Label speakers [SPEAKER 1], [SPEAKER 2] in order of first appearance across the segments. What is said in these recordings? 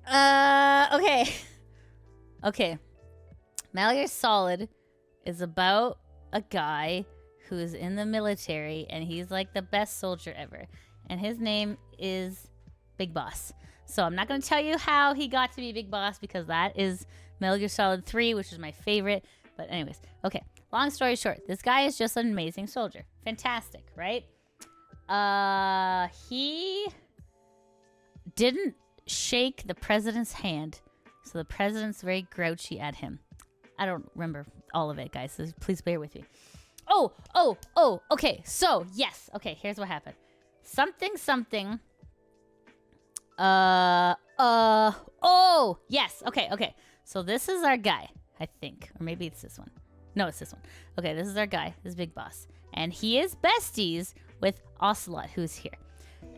[SPEAKER 1] Okay. Okay. Metal Gear Solid is about a guy who's in the military, and he's like the best soldier ever. And his name is Big Boss. So I'm not going to tell you how he got to be Big Boss, because that is Metal Gear Solid 3, which is my favorite. But anyways, okay. Long story short, this guy is just an amazing soldier. Fantastic, right? He didn't shake the president's hand, so the president's very grouchy at him. I don't remember all of it, guys, so please bear with me. Oh, okay, so, yes, okay, here's what happened. Something. Oh, yes, okay. So this is our guy, I think, or maybe it's this one. No, it's this one. Okay, this is our guy, this Big Boss. And he is besties with Ocelot, who's here.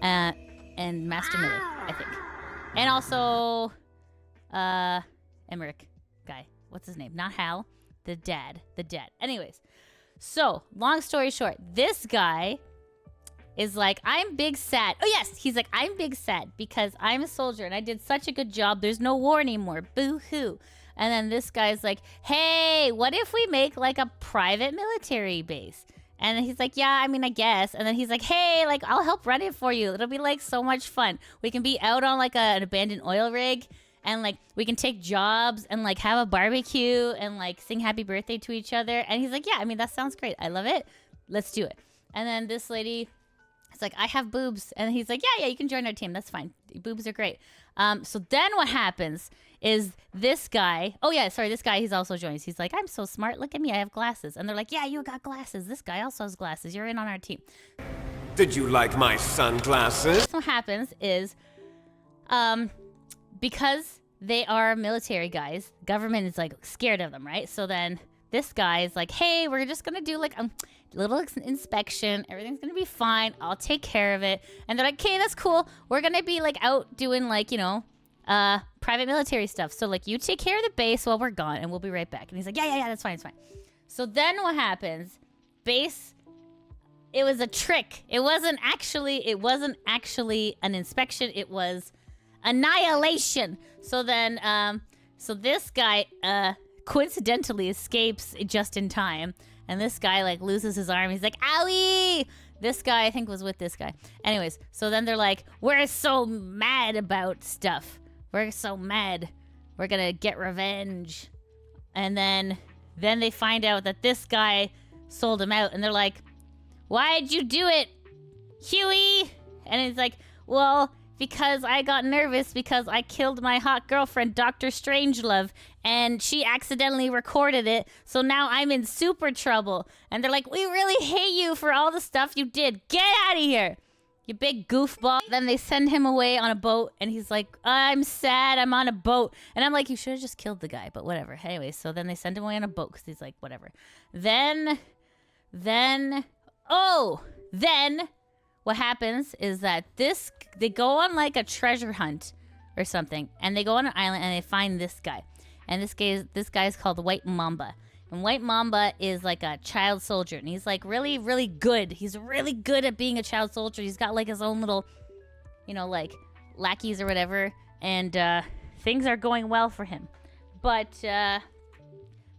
[SPEAKER 1] And Master Miller, I think. And also, Emmerich guy. What's his name? Not Hal. The dad. Anyways, so, long story short, this guy is like, I'm big sad. Oh, yes, he's like, I'm big sad because I'm a soldier and I did such a good job. There's no war anymore. Boo-hoo. And then this guy's like, hey, what if we make like a private military base? And then he's like, yeah, I mean, I guess. And then he's like, hey, like, I'll help run it for you. It'll be like so much fun. We can be out on like an abandoned oil rig, and like we can take jobs and like have a barbecue and like sing happy birthday to each other. And he's like, yeah, I mean, that sounds great. I love it. Let's do it. And then this lady is like, I have boobs. And he's like, yeah, you can join our team. That's fine. Boobs are great. So then what happens is this guy, this guy, he's also joins. He's like, I'm so smart. Look at me. I have glasses. And they're like, yeah, you got glasses. This guy also has glasses. You're in on our team.
[SPEAKER 2] Did you like my sunglasses?
[SPEAKER 1] So what happens is, because they are military guys, government is like scared of them, right? So then this guy is like, hey, we're just gonna do like a little inspection. Everything's gonna be fine. I'll take care of it. And they're like, okay, that's cool. We're gonna be like out doing like, you know, private military stuff. So like you take care of the base while we're gone and we'll be right back. And he's like, yeah, that's fine, it's fine. So then what happens? Base, it was a trick. It wasn't actually an inspection. It was annihilation. So then, so this guy, coincidentally escapes just in time. And this guy like loses his arm. He's like, owie! This guy, I think, was with this guy. Anyways, so then they're like, we're so mad about stuff. We're so mad. We're gonna get revenge. And then they find out that this guy sold him out. And they're like, why'd you do it, Huey? And he's like, well, because I got nervous because I killed my hot girlfriend, Dr. Strangelove, and she accidentally recorded it, so now I'm in super trouble. And they're like, we really hate you for all the stuff you did. Get out of here, you big goofball. Then they send him away on a boat, and he's like, I'm sad, I'm on a boat. And I'm like, you should have just killed the guy, but whatever. Anyway, so then they send him away on a boat, because he's like, whatever. Then what happens is that they go on like a treasure hunt or something, and they go on an island and they find this guy. And this guy is called White Mamba. And White Mamba is like a child soldier, and he's like really, really good. He's really good at being a child soldier. He's got like his own little, you know, like lackeys or whatever, and things are going well for him. But they're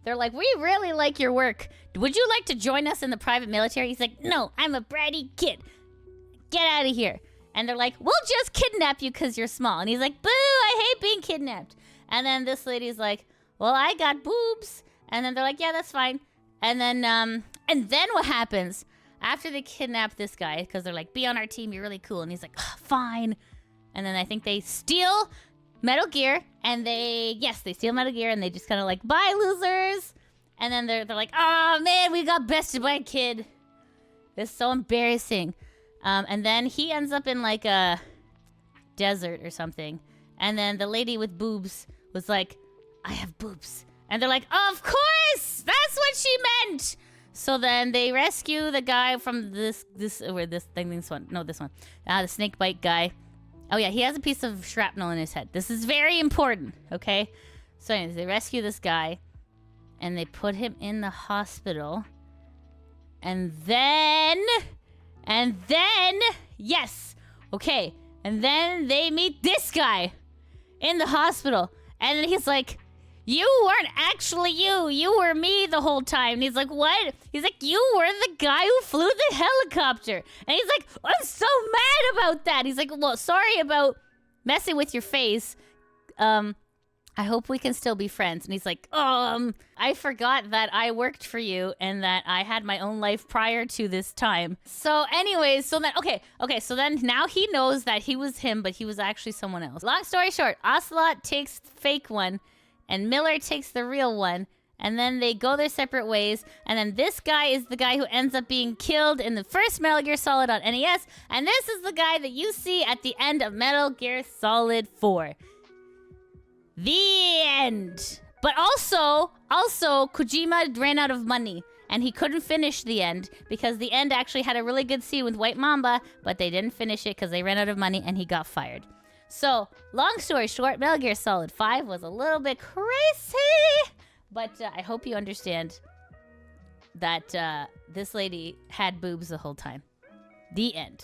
[SPEAKER 1] like, we really like your work. Would you like to join us in the private military? He's like, no, I'm a bratty kid. Get out of here. And they're like, we'll just kidnap you because you're small. And he's like, boo, I hate being kidnapped. And then this lady's like, well, I got boobs. And then they're like, yeah, that's fine. And then what happens after they kidnap this guy, because they're like, be on our team, you're really cool. And he's like, fine. And then I think they steal Metal Gear, and they steal Metal Gear, and they just kind of like, bye, losers. And then they're like, oh man, we got bested by a kid. This is so embarrassing. And then he ends up in like a desert or something. And then the lady with boobs was like, I have boobs. And they're like, of course, that's what she meant. So then they rescue the guy from this one. The snake bite guy. Oh yeah, he has a piece of shrapnel in his head. This is very important, okay? So anyways, they rescue this guy, and they put him in the hospital. And then, yes, okay. And then they meet this guy. in the hospital. And then he's like, you weren't actually you. You were me the whole time. And he's like, what? He's like, you were the guy who flew the helicopter. And he's like, I'm so mad about that. He's like, well, sorry about messing with your face. I hope we can still be friends. And he's like, I forgot that I worked for you and that I had my own life prior to this time. So anyways, so then now he knows that he was him, but he was actually someone else. Long story short, Ocelot takes the fake one and Miller takes the real one. And then they go their separate ways. And then this guy is the guy who ends up being killed in the first Metal Gear Solid on NES. And this is the guy that you see at the end of Metal Gear Solid 4. The end. But also, Kojima ran out of money. And he couldn't finish the end because the end actually had a really good scene with White Mamba, but they didn't finish it because they ran out of money and he got fired. So, long story short, Metal Gear Solid 5 was a little bit crazy. But I hope you understand that this lady had boobs the whole time. The end.